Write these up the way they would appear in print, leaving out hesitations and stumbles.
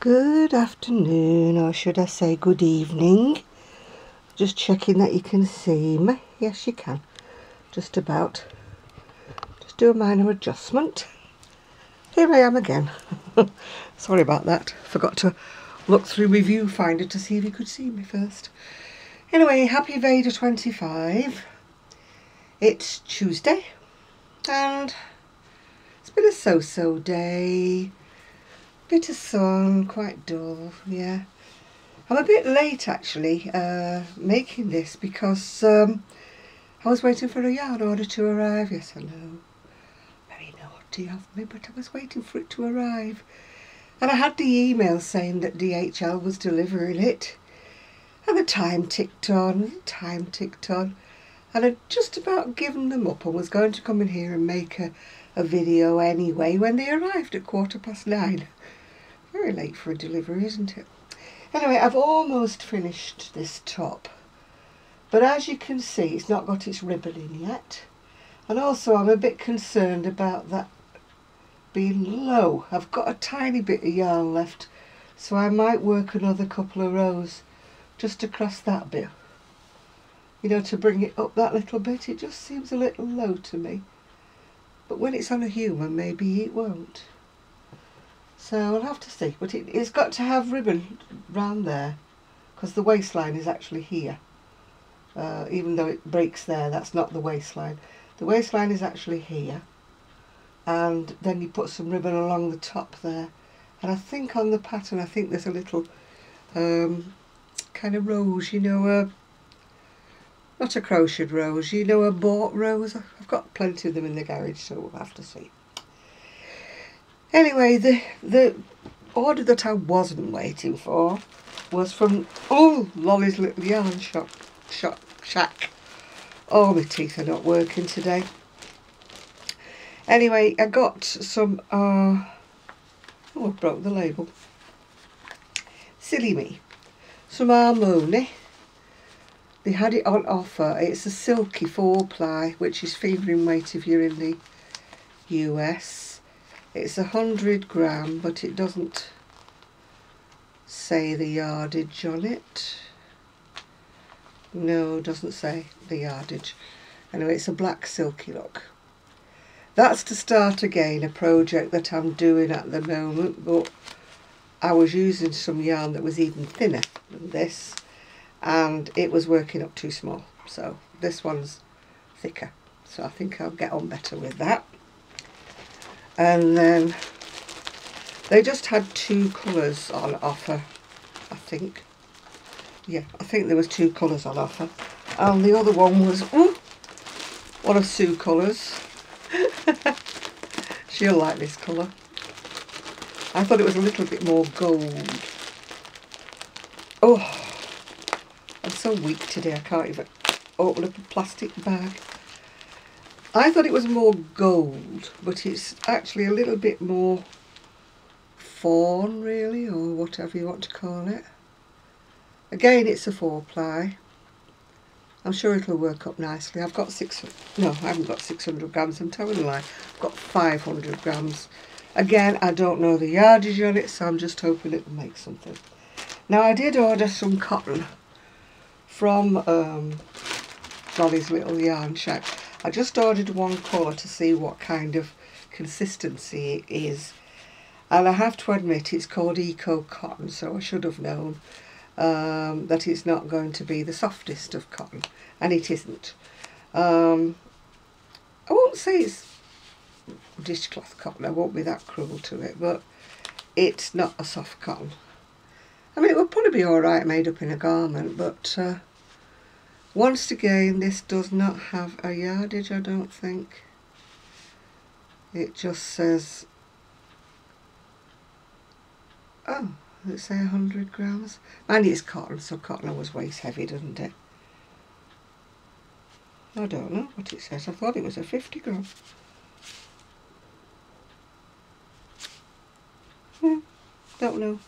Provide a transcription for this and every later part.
Good afternoon, or should I say good evening. Just checking that you can see me. Yes, you can. Just about. Just do a minor adjustment. Here I am again. Sorry about that. Forgot to look through my viewfinder to see if you could see me first. Anyway, happy VEDA 25. It's Tuesday and it's been a so-so day. Bit of sun, quite dull, yeah. I'm a bit late actually making this because I was waiting for a yarn order to arrive. Yes, I know, very naughty of me, but I was waiting for it to arrive. And I had the email saying that DHL was delivering it. And the time ticked on, And I'd just about given them up and was going to come in here and make a video anyway when they arrived at 9:15. Very late for a delivery, isn't it? Anyway, I've almost finished this top. But as you can see, it's not got its ribbon in yet. And also I'm a bit concerned about that being low. I've got a tiny bit of yarn left, so I might work another couple of rows just across that bit. You know, to bring it up that little bit. It just seems a little low to me. But when it's on a human, maybe it won't. So I'll have to see. But it's got to have ribbon round there, because the waistline is actually here. Even though it breaks there, that's not the waistline. The waistline is actually here. And then you put some ribbon along the top there. And I think on the pattern, I think there's a little kind of rose, you know, not a crocheted rose, you know, a bought rose. I've got plenty of them in the garage, so we'll have to see. Anyway, the order that I wasn't waiting for was from, Lolly's Little Yarn Shack. Oh, my teeth are not working today. Anyway, I got some, I broke the label. Silly me. Some harmony. They had it on offer. It's a silky 4-ply, which is fingering weight if you're in the US. It's 100 gram, but it doesn't say the yardage on it. No, it doesn't say the yardage. Anyway, it's a black silky look. That's to start again a project that I'm doing at the moment, but I was using some yarn that was even thinner than this, and it was working up too small. So this one's thicker, so I think I'll get on better with that. And then they just had 2 colours on offer, I think. Yeah, I think there was 2 colours on offer. And the other one was, one of Sue's colours. She'll like this colour. I thought it was a little bit more gold. Oh, I'm so weak today, I can't even open up a plastic bag. I thought it was more gold, but it's actually a little bit more fawn, really, or whatever you want to call it. Again, it's a 4-ply. I'm sure it'll work up nicely. I've got 600, no, I haven't got 600 grams, I'm telling a lie. I've got 500 grams. Again, I don't know the yardage on it, so I'm just hoping it'll make something. Now, I did order some cotton from Lolly's Little Yarn Shack. I just ordered 1 colour to see what kind of consistency it is. And I have to admit, it's called Eco Cotton, so I should have known that it's not going to be the softest of cotton. And it isn't. I won't say it's dishcloth cotton, I won't be that cruel to it, but it's not a soft cotton. I mean, it would probably be alright made up in a garment, but once again, this does not have a yardage, I don't think. It just says, does it say 100 grams? And it's cotton, so cotton always weighs heavy, doesn't it? I don't know what it says. I thought it was a 50 gram. Don't know.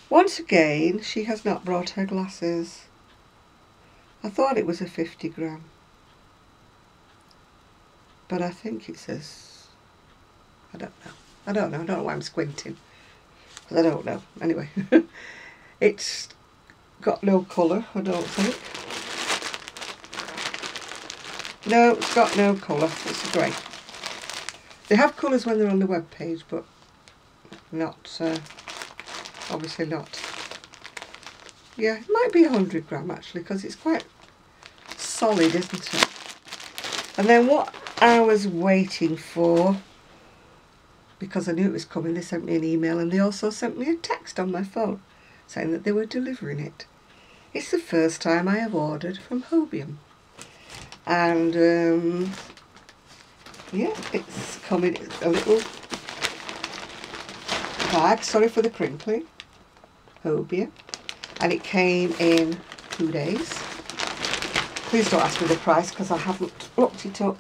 Once again, she has not brought her glasses. I thought it was a 50 gram. But I think it says, I don't know. I don't know why I'm squinting. because I don't know. Anyway, it's got no colour, I don't think. No, it's got no colour. It's grey. They have colours when they're on the web page, but not, obviously not. Yeah, it might be 100 gram actually, because it's quite solid, isn't it? And then what I was waiting for, because I knew it was coming, they sent me an email and they also sent me a text on my phone saying that they were delivering it. It's the first time I have ordered from Hobium. And yeah, it's coming a little bag, sorry for the crinkling, Hobium. And it came in 2 days. Please don't ask me the price because I haven't looked it up.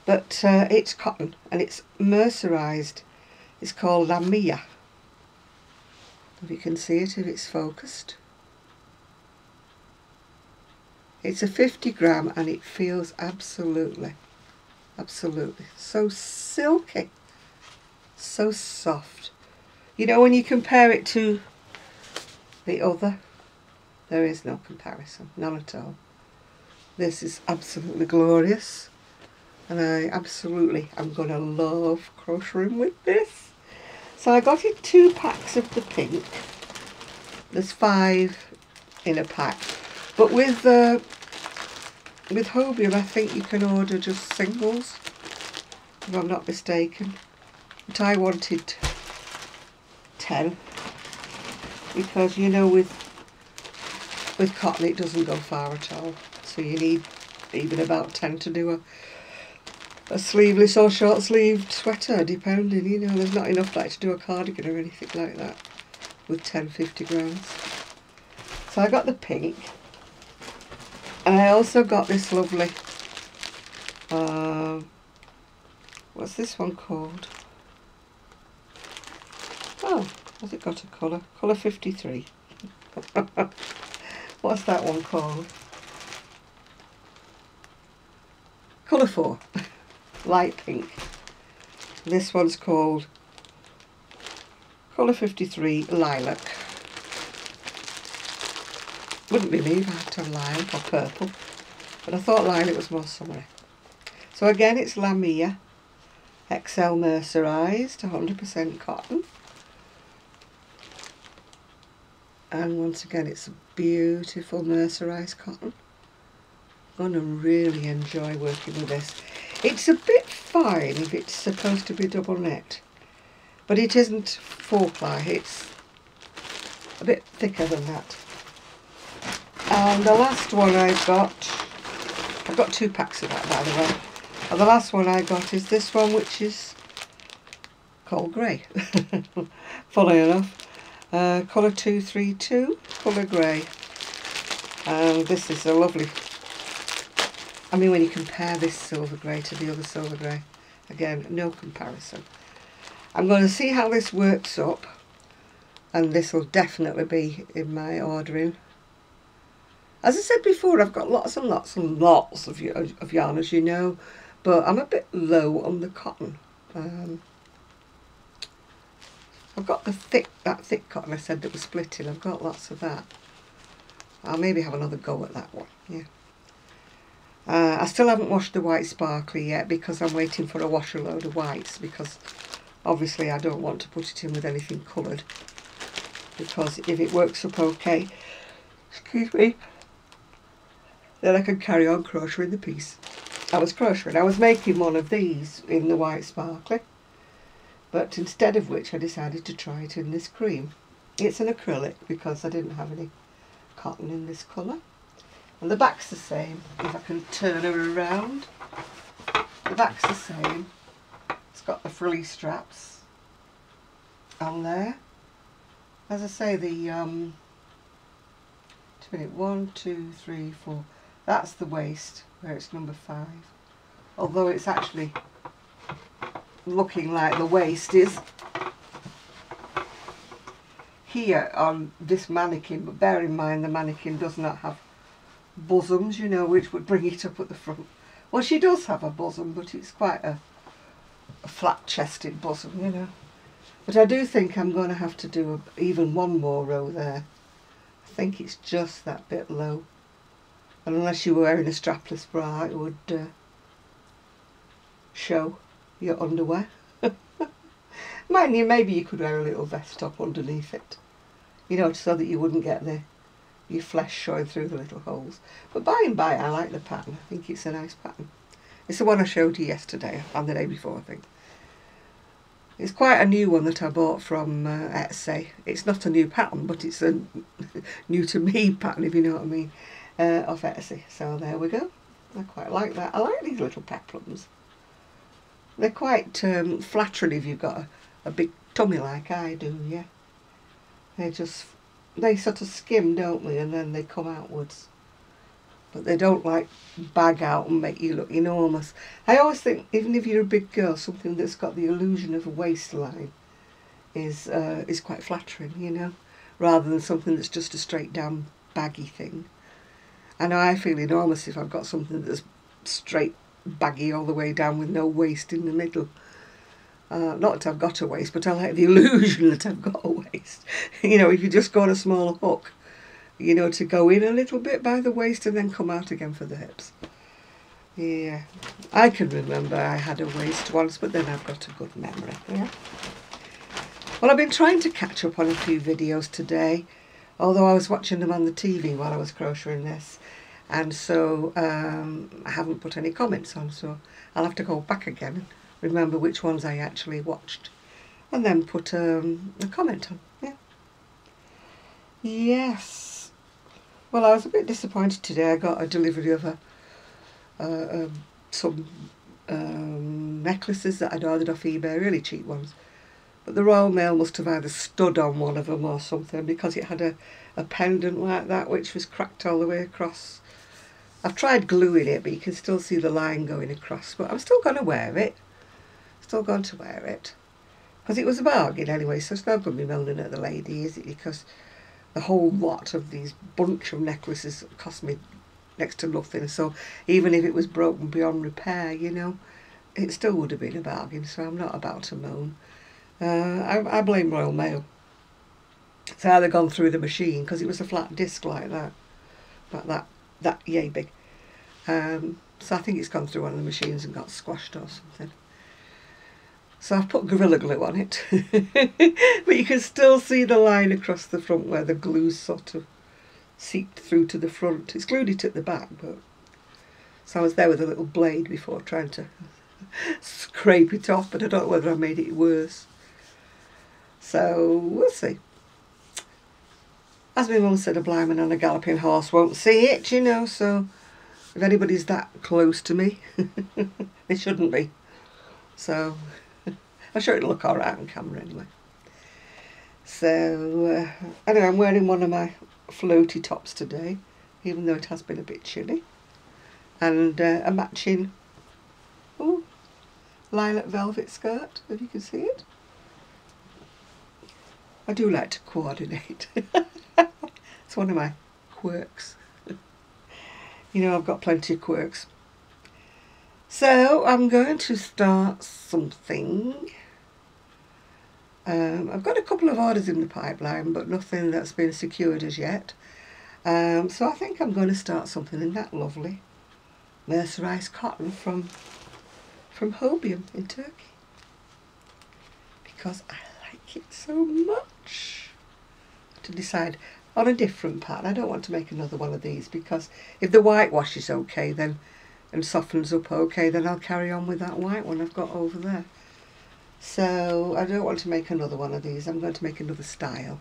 But it's cotton and it's mercerised. It's called Lamia. If you can see it, if it's focused. It's a 50 gram and it feels absolutely so silky, so soft. You know, when you compare it to the other, there is no comparison, none at all. This is absolutely glorious. And I absolutely am going to love crocheting with this. So I got it 2 packs of the pink. There's 5 in a pack. But with Hobium, I think you can order just singles, if I'm not mistaken. But I wanted 10. Because, you know, with cotton it doesn't go far at all. So you need even about 10 to do a sleeveless or short sleeved sweater, depending, you know, there's not enough like to do a cardigan or anything like that with 10-50 grams. So I got the pink, and I also got this lovely, what's this one called? Oh, has it got a colour? Colour 53. What's that one called? Colour 4. Light pink. This one's called Colour 53 Lilac. Wouldn't be me if I had to have lilac or purple, but I thought lilac was more summery. So again, it's Lamia XL mercerised, 100% cotton. And once again, it's a beautiful mercerised cotton. I'm going to really enjoy working with this. It's a bit fine if it's supposed to be double knit, but it isn't 4-ply, it's a bit thicker than that. And the last one I've got 2 packs of that, by the way. And the last one I got is this one, which is called grey. Funny enough. Colour 232, colour grey. And this is a lovely, I mean, when you compare this silver grey to the other silver grey, again, no comparison. I'm going to see how this works up, and this will definitely be in my ordering. As I said before, I've got lots and lots and lots of yarn, as you know, but I'm a bit low on the cotton. I've got that thick cotton I said that was splitting. I've got lots of that. I'll maybe have another go at that one, yeah. I still haven't washed the white sparkly yet because I'm waiting for a washer load of whites, because obviously I don't want to put it in with anything coloured, because if it works up okay, excuse me, then I can carry on crocheting the piece. I was making one of these in the white sparkly, but instead of which I decided to try it in this cream. It's an acrylic because I didn't have any cotton in this colour. And the back's the same, if I can turn her around. The back's the same. It's got the frilly straps on there. As I say, the 1, 2, 3, 4. That's the waist, where it's number 5. Although it's actually looking like the waist is here on this mannequin, but bear in mind the mannequin does not have bosoms, you know, which would bring it up at the front. Well, she does have a bosom, but it's quite a flat-chested bosom, you know. But I do think I'm going to have to do even one more row there. I think it's just that bit low. And unless you were wearing a strapless bra, it would show your underwear. Mind you, maybe you could wear a little vest top underneath it, you know, so that you wouldn't get your flesh showing through the little holes. But by and by, I like the pattern. I think it's a nice pattern. It's the one I showed you yesterday, and the day before, I think. It's quite a new one that I bought from Etsy. It's not a new pattern, but it's a new to me pattern, if you know what I mean, off Etsy. So there we go. I quite like that. I like these little peplums. They're quite flattering if you've got a big tummy like I do, yeah. They sort of skim, don't they, and then they come outwards. But they don't like bag out and make you look enormous. I always think, even if you're a big girl, something that's got the illusion of a waistline is quite flattering, you know, rather than something that's just a straight down baggy thing. I know I feel enormous if I've got something that's straight baggy all the way down with no waist in the middle. Not that I've got a waist, but I like the illusion that I've got a waist. You know, if you just got a smaller hook, you know, to go in a little bit by the waist and then come out again for the hips. Yeah, I can remember I had a waist once, but then I've got a good memory, yeah. Well, I've been trying to catch up on a few videos today, although I was watching them on the TV while I was crocheting this, and so I haven't put any comments on, so I'll have to go back again and remember which ones I actually watched, and then put a comment on, yeah. Yes. Well, I was a bit disappointed today. I got a delivery of some necklaces that I'd ordered off eBay, really cheap ones. But the Royal Mail must have either stood on one of them or something, because it had a pendant like that which was cracked all the way across. I've tried gluing it, but you can still see the line going across. But I'm still going to wear it. Still going to wear it. Because it was a bargain anyway, so it's not going to be moaning at the lady, is it? Because the whole lot of these bunch of necklaces cost me next to nothing, so even if it was broken beyond repair, you know, it still would have been a bargain, so I'm not about to moan. I blame Royal Mail. It's either gone through the machine, because it was a flat disc like that, about that yay big, so I think it's gone through one of the machines and got squashed or something. So I've put Gorilla Glue on it, but you can still see the line across the front where the glue's sort of seeped through to the front. It's glued it at the back, but so I was there with a little blade before trying to scrape it off, but I don't know whether I made it worse. So we'll see. As my mum said, a blind man on a galloping horse won't see it, you know, so if anybody's that close to me, they shouldn't be. So I'm sure it'll look alright on camera anyway. So anyway, I'm wearing one of my floaty tops today, even though it has been a bit chilly, and a matching lilac velvet skirt, if you can see it. I do like to coordinate. It's one of my quirks. You know, I've got plenty of quirks. So I'm going to start something. I've got a couple of orders in the pipeline, but nothing that's been secured as yet. So I think I'm going to start something in that lovely mercerised cotton from Hobium in Turkey, because I like it so much. To decide on a different pattern. I don't want to make another one of these, because if the whitewash is okay then and softens up okay, then I'll carry on with that white one I've got over there. So I don't want to make another one of these. I'm going to make another style.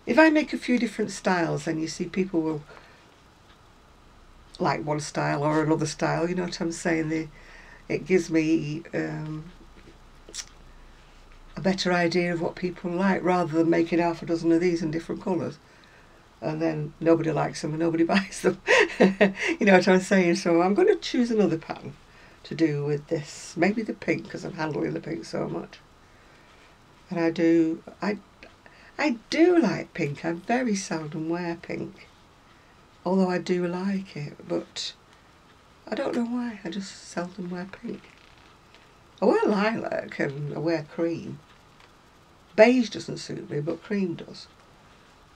If I make a few different styles, then you see people will like one style or another style, you know what I'm saying? It gives me a better idea of what people like, rather than making half a dozen of these in different colours and then nobody likes them and nobody buys them. You know what I'm saying? So I'm going to choose another pattern to do with this. Maybe the pink, because I'm handling the pink so much. And I do like pink. I very seldom wear pink, although I do like it, but I don't know why. I just seldom wear pink. I wear lilac and I wear cream. Beige doesn't suit me, but cream does.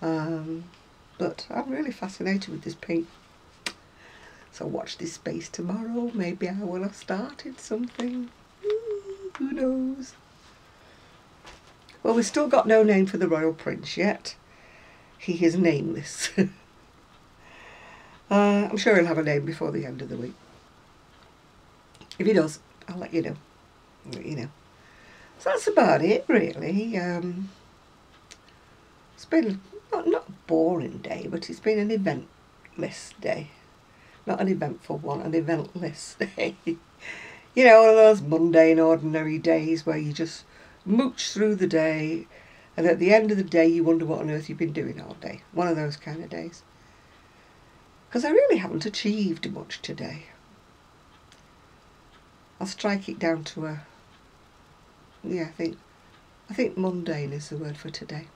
But I'm really fascinated with this pink. So watch this space tomorrow. Maybe I will have started something. Who knows? Well, we've still got no name for the Royal Prince yet. He is nameless. I'm sure he'll have a name before the end of the week. If he does, I'll let you know. So that's about it, really. It's been not a boring day, but it's been an eventless day. Not an eventful one, an eventless day. You know, one of those mundane, ordinary days where you just mooch through the day, and at the end of the day you wonder what on earth you've been doing all day. One of those kind of days. Because I really haven't achieved much today. I'll strike it down to a... Yeah, I think mundane is the word for today.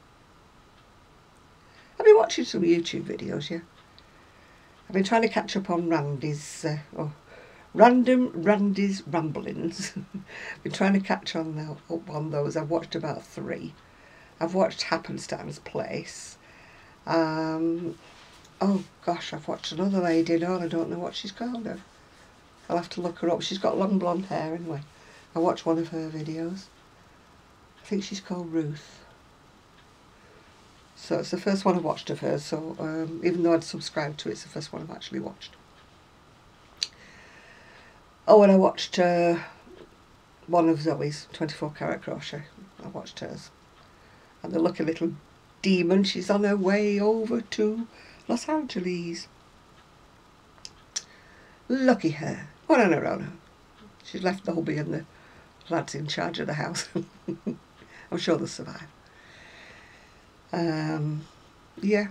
I've been watching some YouTube videos, yeah. I've been trying to catch up on Randy's ramblings. Been trying to catch up on those. I've watched about 3. I've watched Happenstance Place. Oh gosh, I've watched another lady on. I don't know what she's called now. I'll have to look her up. She's got long blonde hair anyway. I watched one of her videos. I think she's called Ruth. So it's the first one I've watched of hers. So even though I'd subscribed to it, it's the first one I've actually watched. Oh, and I watched one of Zoe's 24 Karat Crochet. I watched hers. And the lucky little demon, she's on her way over to Los Angeles. Lucky her. What on her own. She's left the hubby and the lads in charge of the house. I'm sure they'll survive. Yeah.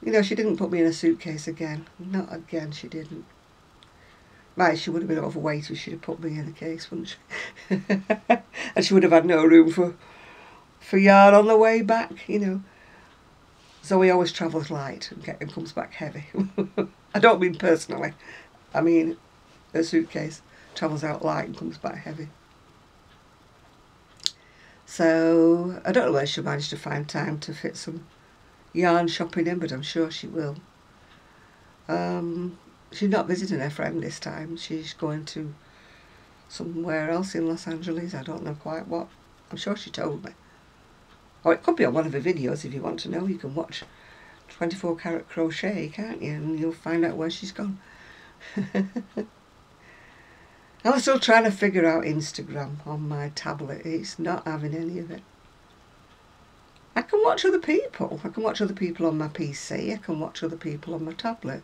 You know, she didn't put me in a suitcase again. Not again, she didn't. Right, she would have been overweight if she'd have put me in a case, wouldn't she? And she would have had no room for yarn on the way back, you know. Zoe always travels light and comes back heavy. I don't mean personally. I mean, her suitcase travels out light and comes back heavy. So, I don't know whether she'll manage to find time to fit some yarn shopping in, but I'm sure she will. She's not visiting her friend this time. She's going to somewhere else in Los Angeles. I don't know quite what. I'm sure she told me. Or it could be on one of her videos if you want to know. You can watch 24 Karat Crochet, can't you? And you'll find out where she's gone. I'm still trying to figure out Instagram on my tablet. It's not having any of it. I can watch other people. I can watch other people on my PC. I can watch other people on my tablet.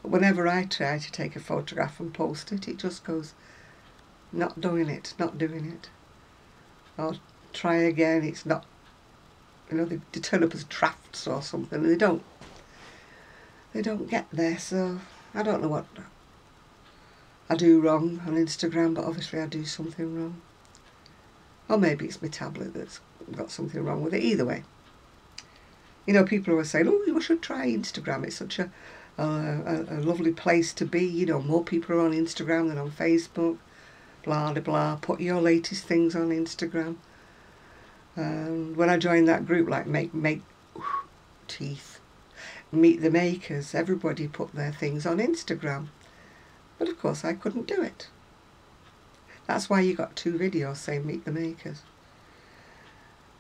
But whenever I try to take a photograph and post it, it just goes, not doing it, not doing it. I'll try again, it's not, you know, they turn up as drafts or something, and they don't get there, so I don't know what I do wrong on Instagram, but obviously I do something wrong. Or maybe it's my tablet that's got something wrong with it. Either way. You know, people always say, oh, you should try Instagram. It's such a lovely place to be. You know, more people are on Instagram than on Facebook. Blah, blah, blah. Put your latest things on Instagram. When I joined that group, like Meet the Makers, everybody put their things on Instagram. But of course I couldn't do it. That's why you got 2 videos saying Meet the Makers.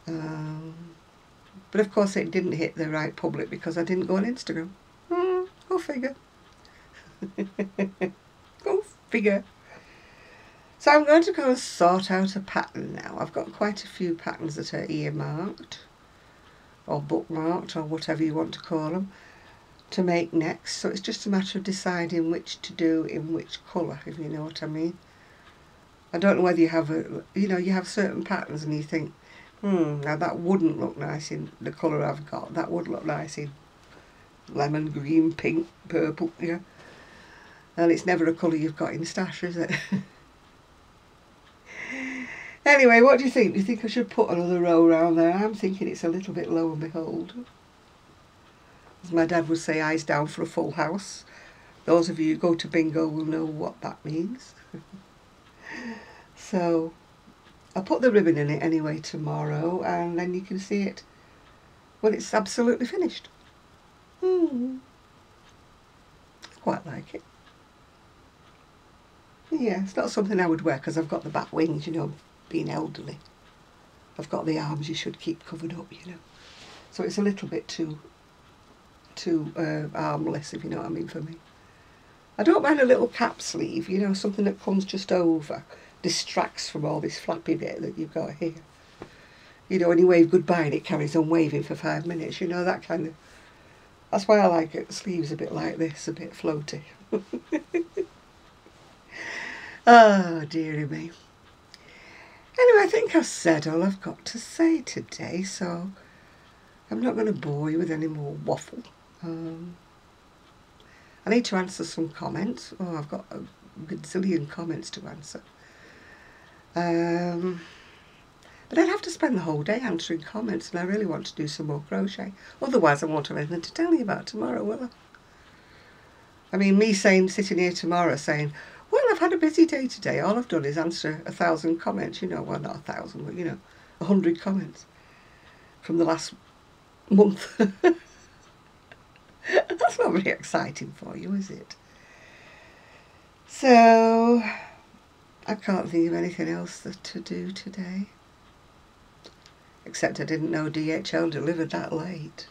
But of course it didn't hit the right public because I didn't go on Instagram. Go figure. Go figure. So I'm going to go and sort out a pattern now. I've got quite a few patterns that are earmarked or bookmarked or whatever you want to call them to make next. So it's just a matter of deciding which to do in which colour, if you know what I mean. I don't know whether you have you have certain patterns and you think, now that wouldn't look nice in the colour I've got. That would look nice in lemon, green, pink, purple, yeah. And it's never a colour you've got in stash, is it? Anyway, what do you think? Do you think I should put another row around there? I'm thinking it's a little bit low and behold. As my dad would say, eyes down for a full house. Those of you who go to bingo will know what that means. So, I'll put the ribbon in it anyway tomorrow, and then you can see it when it's absolutely finished. I quite like it. Yeah, it's not something I would wear because I've got the back wings, you know, being elderly. I've got the arms you should keep covered up, you know. So it's a little bit too armless, if you know what I mean, for me. I don't mind a little cap sleeve, you know, something that comes just over, distracts from all this flappy bit that you've got here. You know, when you wave goodbye and it carries on waving for 5 minutes, you know, that kind of... That's why I like it, sleeves a bit like this, a bit floaty. Oh, dearie me. Anyway, I think I've said all I've got to say today, so I'm not going to bore you with any more waffle. I need to answer some comments. Oh, I've got a gazillion comments to answer. But I'd have to spend the whole day answering comments, and I really want to do some more crochet. Otherwise, I won't have anything to tell you about tomorrow, will I? I mean, me sitting here tomorrow saying, well, I've had a busy day today. All I've done is answer 1,000 comments, you know, well, not 1,000, but, you know, 100 comments from the last month. That's not very exciting for you, is it? So, I can't think of anything else to do today. Except I didn't know DHL delivered that late.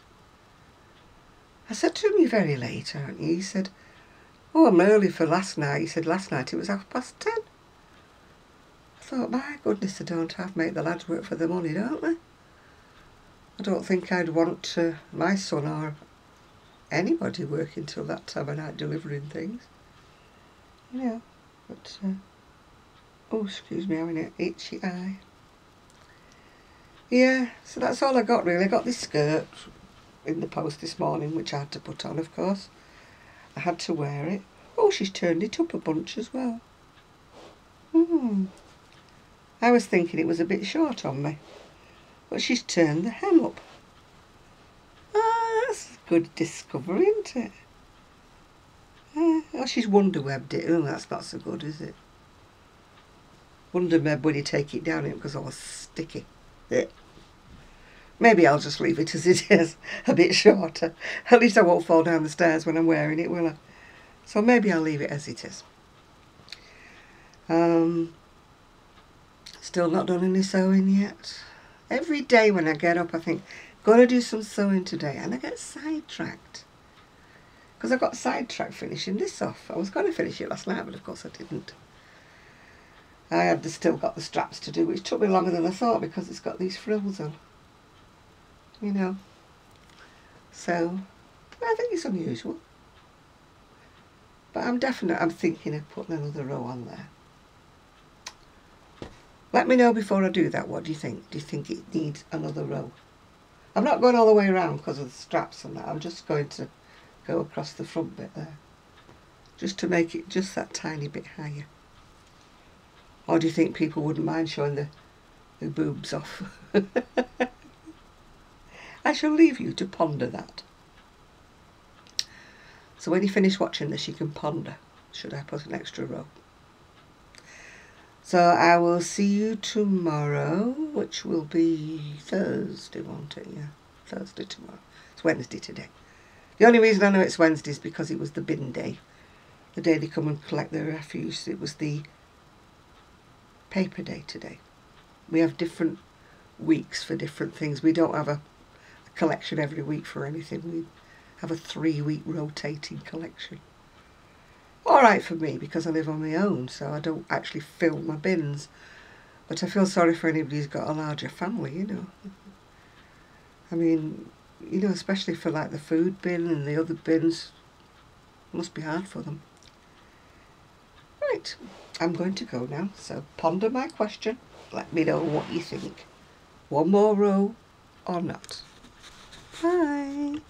I said to him, you're very late, aren't you? He said, oh, I'm early for last night. He said, last night it was 10:30. I thought, my goodness, they don't have make the lads work for the money, don't they? I don't think I'd want my son or anybody working till that time of night delivering things. You know, but, oh, excuse me, having an itchy eye. Yeah, so that's all I got really. I got this skirt in the post this morning, which I had to put on, of course. I had to wear it. Oh, she's turned it up a bunch as well. I was thinking it was a bit short on me, but she's turned the hem up. Ah, that's a good discovery, isn't it? Oh, she's wonder webbed it. Oh, that's not so good, is it? Wonder web when you take it down, it goes all sticky. Maybe I'll just leave it as it is, a bit shorter. At least I won't fall down the stairs when I'm wearing it, will I? So maybe I'll leave it as it is. Still not done any sewing yet. Every day when I get up I think, gotta do some sewing today, and I get sidetracked. Because I got sidetracked finishing this off. I was going to finish it last night, but of course I didn't. I had still got the straps to do, which took me longer than I thought because it's got these frills on. You know. So, I think it's unusual. But I'm thinking of putting another row on there. Let me know before I do that, what do you think? Do you think it needs another row? I'm not going all the way around because of the straps and that. I'm just going to go across the front bit there. Just to make it just that tiny bit higher. Or do you think people wouldn't mind showing the boobs off? I shall leave you to ponder that. So when you finish watching this, you can ponder, should I put an extra row? So I will see you tomorrow, which will be Thursday, won't it? Yeah, Thursday tomorrow. It's Wednesday today. The only reason I know it's Wednesday is because it was the bin day. The day they come and collect their refuse. It was the paper day today. We have different weeks for different things. We don't have a collection every week for anything. We have a 3-week rotating collection. Alright for me because I live on my own, so I don't actually fill my bins. But I feel sorry for anybody who's got a larger family, you know. I mean, you know, especially for like the food bin and the other bins. It must be hard for them. Right, I'm going to go now, so ponder my question. Let me know what you think. One more row or not. Bye.